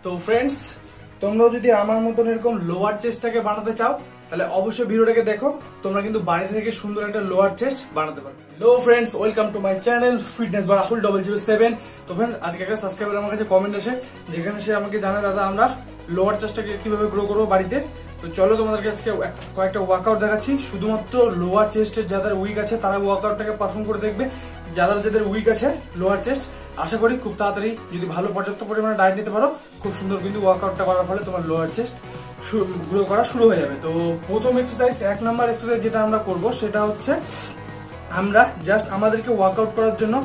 তো ফ্রেন্ডস, তোমরাও যদি আমার মতন এরকম লোয়ার চেস্টটাকে বানাতে চাও তাহলে অবশ্যই ভিডিওটাকে দেখো। তোমরা কিন্তু বাড়ি থেকে সুন্দর একটা লোয়ার চেস্ট বানাতে পারো। Hello friends, welcome to my channel fitness বা রাহুল 007। তো ফ্রেন্ডস, আজকে একটা সাবস্ক্রাইবার আমার কাছে কমেন্ট আসে, যেখানে সে আমাকে জানায় দাদা আমরা লোয়ার চেস্টটাকে কিভাবে গ্রো করবো বাড়িতে। তো চলো তোমাদেরকে আজকে কয়েকটা ওয়ার্কআউট দেখাচ্ছি। শুধুমাত্র লোয়ার চেস্টের যাদের উইক আছে তারা ওয়ার্কআউটটাকে পারফর্ম করে দেখবে। যাদের উইক আছে লোয়ার চেস্ট, আশা করি খুব তাড়াতাড়ি যদি ভালো পর্যাপ্ত পরিমাণে ডায়েট নিতে পারো, খুব সুন্দর কিন্তু ওয়ার্কআউটটা করার ফলে তোমার লোয়ার চেস্ট গ্রো করা শুরু হয়ে যাবে। তো প্রথম এক্সারসাইজ, 1 নাম্বার এক্সারসাইজ যেটা আমরা করব সেটা হচ্ছে আমরা জাস্ট আমাদেরকে ওয়ার্কআউট করার জন্য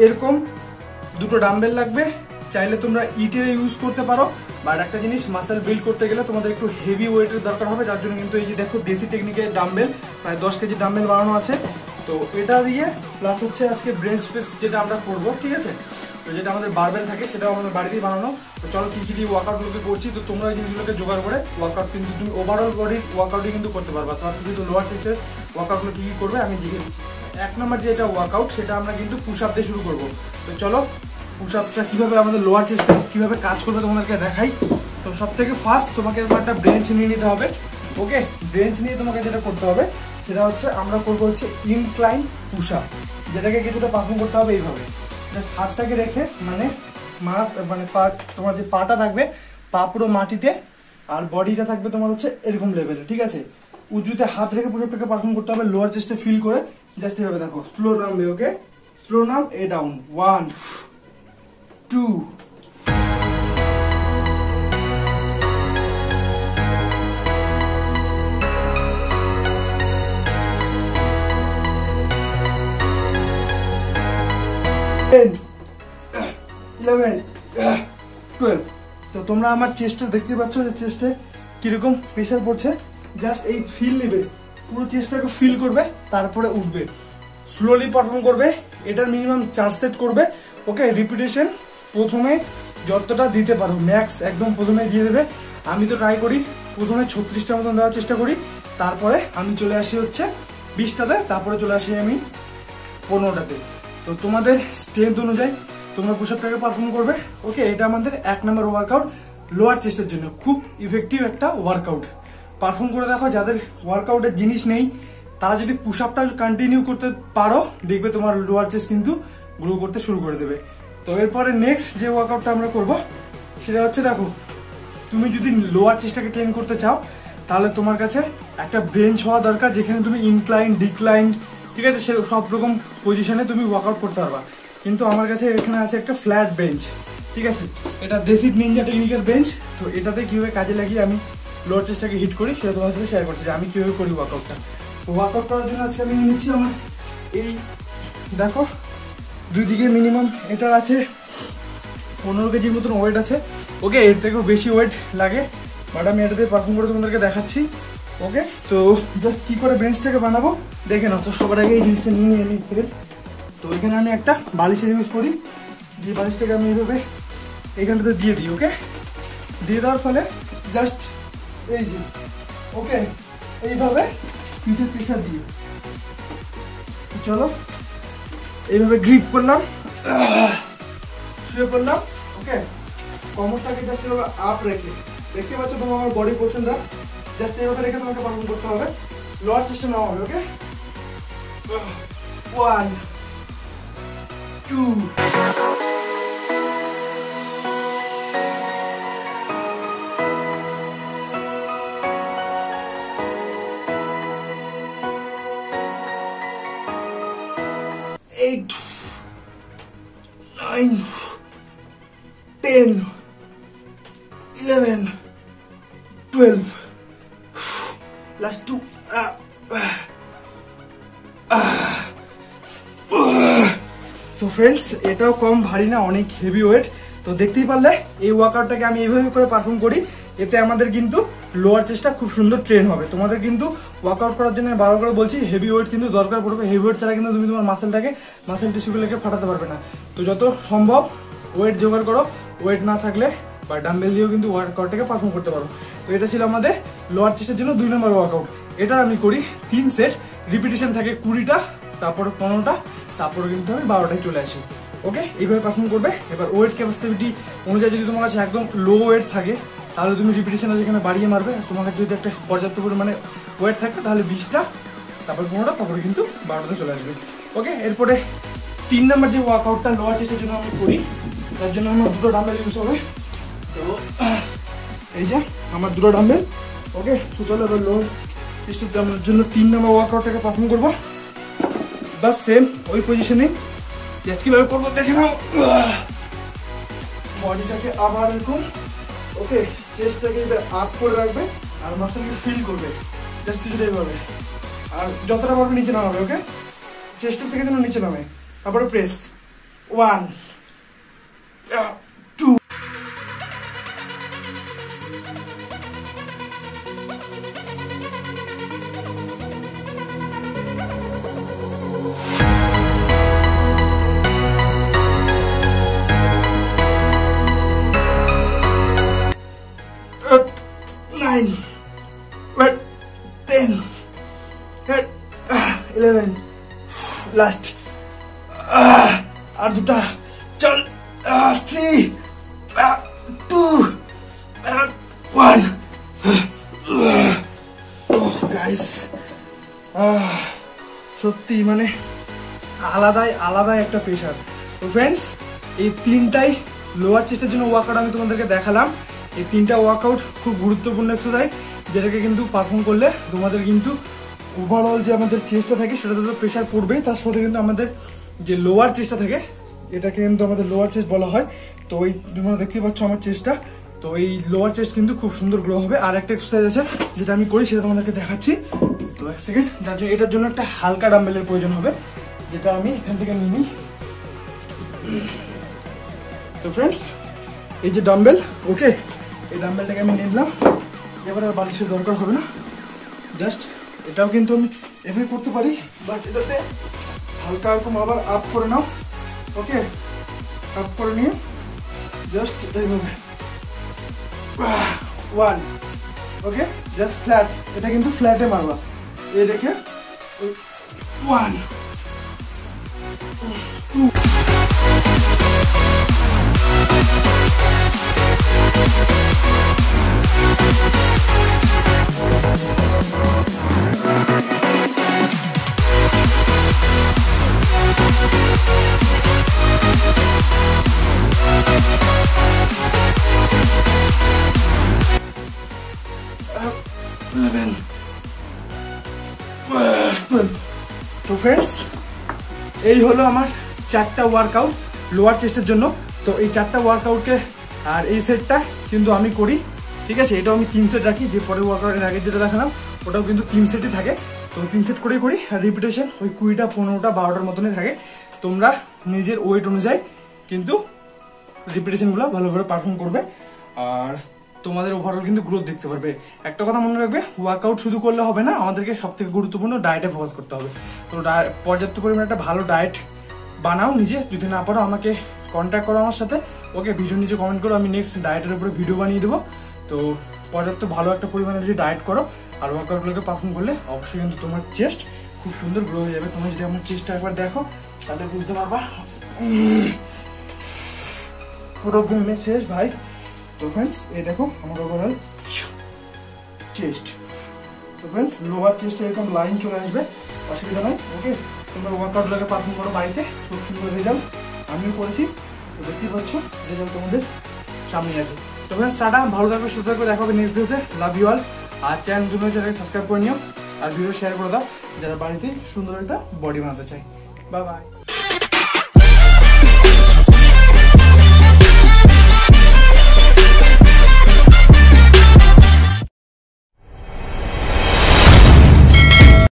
এরকম দুটো ডাম্বেল লাগবে। চাইলে তোমরা ইটের ইউজ করতে পারো, বাট একটা জিনিস, মাসেল বিল্ড করতে গেলে তোমাদের একটু হেভি ওয়েটের দরকার হবে। যার জন্য কিন্তু এই যে দেখো দেশি টেকনিকের ডাম্বেল, প্রায় 10 কেজি ডাম্বেল বানানো আছে। তো এটা দিয়ে প্লাস হচ্ছে আজকে ব্রেঞ্চ প্রেস যেটা আমরা করবো, ঠিক আছে। তো যেটা আমাদের বারবেল থাকে সেটাও আমাদের বাড়িতেই বানানো। তো চলো কি কি দিয়ে ওয়ার্কআউটগুলোকে করছি। তো তোমরা এই জিনিসগুলোকে জোগাড় করে ওয়ার্কআউট কিন্তু তুমি ওভারঅল বডির ওয়ার্কআউটই কিন্তু করতে পারবা। তো আজকে কিন্তু লোয়ার চেস্টের ওয়ার্কআউটগুলো কি কি করবে আমি দেখে দিচ্ছি। 1 নাম্বার যে এটা ওয়ার্কআউট সেটা আমরা কিন্তু পুশ আপ দিয়ে শুরু করবো। তো চলো পুশ আপটা কিভাবে আমাদের লোয়ার চেস্টে কিভাবে কাজ করবে তোমাদেরকে দেখাই। তো সব থেকে ফার্স্ট তোমাকে একটা ব্রেঞ্চ নিয়ে নিতে হবে। ওকে, ব্রেঞ্চ নিয়ে তোমাকে যেটা করতে হবে সেটা হচ্ছে আমরা করবো হচ্ছে ইনক্লাইন পুশ আপ, যেটাকে কিছুটা পারফর্ম করতে হবে এইভাবে। জাস্ট হাতটাকে রেখে তোমার যে পাটা থাকবে, পা পুরো মাটিতে, আর বডিটা থাকবে তোমার হচ্ছে এরকম লেভেলে, ঠিক আছে। উঁচুতে হাত রেখে পুশ আপটাকে পারফর্ম করতে হবে লোয়ার চেস্টে ফিল করে। জাস্ট এভাবে দেখো, স্লো নামবে। ওকে, স্লো নাম, এ ডাউন, 1 2 10 11 12। তো তোমরা আমার চেস্টে দেখতে পাচ্ছ যে চেস্টে কিরকম প্রেশার পড়ছে। জাস্ট এই ফিল নেবে, পুরো চেস্টটাকে ফিল করবে, তারপরে উঠবে, স্লোলি পারফর্ম করবে। এটার মিনিমাম 4 সেট করবে। ওকে, রিপিটেশন প্রথমে যতটা দিতে পারো ম্যাক্স একদম প্রথমে দিয়ে দেবে। আমি তো ট্রাই করি প্রথমে 36টার মতন দেওয়ার চেষ্টা করি, তারপরে আমি চলে আসি হচ্ছে 20টাতে, তারপরে চলে আসি আমি 15টাতে। তো তোমাদের স্ট্রেংথ অনুযায়ী তোমরা পুশ আপটাকে পারফর্ম করবে। ওকে, এটা আমাদের 1 নাম্বার ওয়ার্কআউট লোয়ার চেস্টের জন্য, খুব ইফেক্টিভ একটা ওয়ার্কআউট। পারফর্ম করে দেখো, যাদের ওয়ার্কআউটের জিনিস নেই তারা যদি পুশ আপটা কন্টিনিউ করতে পারো, দেখবে তোমার লোয়ার চেস্ট কিন্তু গ্রো করতে শুরু করে দেবে। তো এরপরে নেক্সট যে ওয়ার্কআউটটা আমরা করব সেটা হচ্ছে, দেখো তুমি যদি লোয়ার চেস্টটাকে ট্রেন করতে চাও তাহলে তোমার কাছে একটা বেঞ্চ হওয়া দরকার, যেখানে তুমি ইনক্লাইন ডিক্লাইন, ঠিক আছে, সে সব রকম পজিশনে তুমি ওয়ার্কআউট করতে পারবা। কিন্তু আমার কাছে এখানে আছে একটা ফ্ল্যাট বেঞ্চ, ঠিক আছে। এটা দেশি নিনজা টেকনিকের বেঞ্চ। তো এটাতে কিভাবে কাজে লাগিয়ে আমি লোয়ার চেস্টটাকে হিট করি সেটা তোমার সাথে শেয়ার করছি, যে আমি কিভাবে করি ওয়ার্কআউটটা। তো ওয়ার্কআউট করার জন্য আজকে আমি নিচ্ছি আমার এই দেখো দুই দিকে মিনিমাম এটার আছে 15 কেজির মতন ওয়েট আছে। ওকে, এর থেকেও বেশি ওয়েট লাগে, বাট আমি এটাতে পারফর্ম করে তোমাদেরকে দেখাচ্ছি। ওকে, তো জাস্ট কি করে বেঞ্চটাকে বানাবো দেখে নাও। তো সবার আগে এই জিনিসটা নিয়ে নিচ্ছি। তো এখানে আমি একটা বালিশের ইউজ করি, যে বালিশটাকে আমি এইভাবে এইখানটাতে দিয়ে দিই। ওকে, দিয়ে দেওয়ার ফলে জাস্ট এই যে ওকে এইভাবে পিঠে প্রেশার দিয়ে চলো এইভাবে গ্রিপ করলাম, শুয়ে পড়লাম। ওকে, কোমরটাকে জাস্ট এভাবে আপ রেখে, দেখতে পাচ্ছ তোমার আমার বডি পোর্শনটা জাস্ট এইভাবে রেখে তোমাকে পারফর্ম করতে হবে। লোয়ার চেস্টে নেওয়া হবে। ওকে, 1 2 8 9 10 11 12 লাস্ট 2। তো ফ্রেন্ডস, এটাও কম ভারী না, অনেক হেভি ওয়েট। তো দেখতেই পারলে এই ওয়ার্কআউটটাকে আমি এইভাবে করে পারফর্ম করি। এতে আমাদের কিন্তু লোয়ার চেস্টটা খুব সুন্দর ট্রেন হবে। তোমাদের কিন্তু ওয়ার্কআউট করার জন্য বারবার করে বলছি, হেভি ওয়েট কিন্তু দরকার পড়বে। হেভি ওয়েট ছাড়া কিন্তু তুমি তোমার মাসেল টিস্যুগুলোকে ফাটাতে পারবে না। তো যত সম্ভব ওয়েট জোগাড় করো, ওয়েট না থাকলে বা ডাম্বেল দিয়েও কিন্তু ওয়ার্কআউটটাকে পারফর্ম করতে পারো। তো এটা ছিল আমাদের লোয়ার চেস্টের জন্য 2 নম্বর ওয়ার্কআউট। এটা আমি করি 3 সেট, রিপিটেশন থাকে 20টা, তারপরে 15টা, তারপরে কিন্তু আমি 12টায় চলে আসি। ওকে, এইভাবে পারফর্ম করবে। এবার ওয়েট ক্যাপাসিটি অনুযায়ী যদি তোমার কাছে একদম লো ওয়েট থাকে তাহলে তুমি রিপিটেশন যেখানে বাড়িয়ে মারবে। তোমার কাছে যদি একটা পর্যাপ্ত পরিমাণে ওয়েট থাকে তাহলে 20টা, তারপর 15টা, তারপরে কিন্তু 12টাতে চলে আসবে। ওকে, এরপরে 3 নাম্বার যে ওয়ার্কআউটটা লোয়ার চেস্টের জন্য আমি করি, তার জন্য আমার 2টো ডাম্বেল ইউজ হবে। তো এই যে আমার 2টো ডাম্বেল। ওকে, তো চলো এবার লোয়ার চেস্টের জন্য 3 নাম্বার ওয়ার্কআউটটাকে পারফর্ম করবো। বাস সেম ওই পজিশনে জাস্ট কিভাবে করবো দেখে নাও। বডিটাকে আবার এরকম, ওকে, চেস্টটাকে আপ করে রাখবে আর মাসলকে ফিল করবে জাস্ট কিছুটা এইভাবে, আর যতটা পারবে নিচে নামাবে। ওকে, চেস্টের থেকে যেন নিচে নামে। তারপরে প্রেস 1 2 9 10 11 লাস্ট, আর 2টা, চল, 3 2 1। গাইস সত্যি মানে আলাদাই একটা প্রেশার। তো ফ্রেন্ডস, এই 3টাই লোয়ার চেস্টের জন্য ওয়ার্কআউট আমি তোমাদেরকে দেখালাম। এই 3টা ওয়ার্কআউট খুব গুরুত্বপূর্ণ এক্সারসাইজ, যেটাকে কিন্তু পারফর্ম করলে তোমাদের কিন্তু ওভারঅল যে আমাদের চেস্টটা থাকে সেটাতে তো প্রেশার পড়বেই, তার সাথে কিন্তু আমাদের যে লোয়ার চেস্টটা থাকে এটাকে কিন্তু আমাদের লোয়ার চেস্ট বলা হয়। তো ওই তোমরা দেখতে পাচ্ছ আমার চেস্টটা, তো এই লোয়ার চেস্ট কিন্তু খুব সুন্দর গ্রো হবে। আর একটা এক্সারসাইজ আছে যেটা আমি করি, সেটা তোমাদেরকে দেখাচ্ছি। তো এক সেকেন্ড, এটার জন্য একটা হালকা ডাম্বেলের প্রয়োজন হবে, যেটা আমি এখান থেকে নিয়ে নিই। তো ফ্রেন্ডস, এই যে ডাম্বেল, ওকে, এই ডাম্বেলটাকে আমি নিলাম। এবার আর বালিশের দরকার হবে না, জাস্ট এটাও কিন্তু আমি এভাবে করতে পারি, বাট এটাতে হালকা রকম আবার আপ করে নাও। ওকে, আপ করে নিয়ে জাস্ট এইভাবে 1, ওকে, জাস্ট ফ্ল্যাট, এটা কিন্তু ফ্ল্যাটে মারবা। এই রেখে 1 2 11 12। তো ফ্রেন্ডস, এই হলো আমার 4টা ওয়ার্কআউট লোয়ার চেস্টের জন্য। তো এই 4টা ওয়ার্কআউটকে আর এই সেটটা কিন্তু আমি করি, ঠিক আছে। এটাও আমি 3 সেট রাখি, যে পরের ওয়ার্কআউটের আগে যেটা দেখালাম ওটাও কিন্তু 3 সেটই থাকে। তো 3 সেট করেই করি, আর রিপিটেশন ওই 20টা 15টা 12টার মতনই থাকে। তোমরা নিজের ওয়েট অনুযায়ী কিন্তু রিপিটেশনগুলো ভালোভাবে পারফর্ম করবে, আর তোমাদের ওভারঅল কিন্তু গ্রোথ দেখতে পারবে। একটা কথা মনে রাখবে, ওয়ার্কআউট শুধু করলে হবে না, আমাদেরকে সব থেকে গুরুত্বপূর্ণ ডায়েটে ফোকাস করতে হবে। তো পর্যাপ্ত পরিমাণে একটা ভালো ডায়েট বানাও নিজে, যদি না পারো আমাকে কন্ট্যাক্ট করো আমার সাথে। ওকে, ভিডিও নিচে কমেন্ট করো, আমি নেক্সট ডায়েটের উপরে ভিডিও বানিয়ে দেবো। তো পর্যাপ্ত ভালো একটা পরিমাণে যদি ডায়েট করো আর ওয়ার্কআউটগুলোকে পারফর্ম করলে অবশ্যই কিন্তু তোমার চেস্ট খুব সুন্দর গ্রো হয়ে যাবে। তোমরা যদি আমার চেস্টটা একবার দেখো তাহলে বুঝতে পারবা পুরো ঘুমে শেষ ভাই। তো ফ্রেন্ডস, এই দেখো আমার ওভারঅল চেস্ট। তো ফ্রেন্ডস, লোয়ার চেস্টে এরকম লাইন চলে আসবে, অসুবিধা নয়। ওকে, তোমরা ওয়ার্কআউটগুলোকে পারফর্ম করো বাড়িতে, খুব সুন্দর রেজাল্ট আমিও করেছি। তো দেখতেই পাচ্ছ রেজাল্ট তোমাদের সামনে আসবে। তো ফ্রেন্ডস, টাটা, ভালো থাকবে, সুস্থ থাকবে, দেখা হবে নেক্সট ভিডিওতে। Love you all. আর চ্যানেলকে সাবস্ক্রাইব করে নিও আর ভিডিও শেয়ার করে দাও যারা বাড়িতে সুন্দর একটা বডি বানাতে চায়। Bye bye.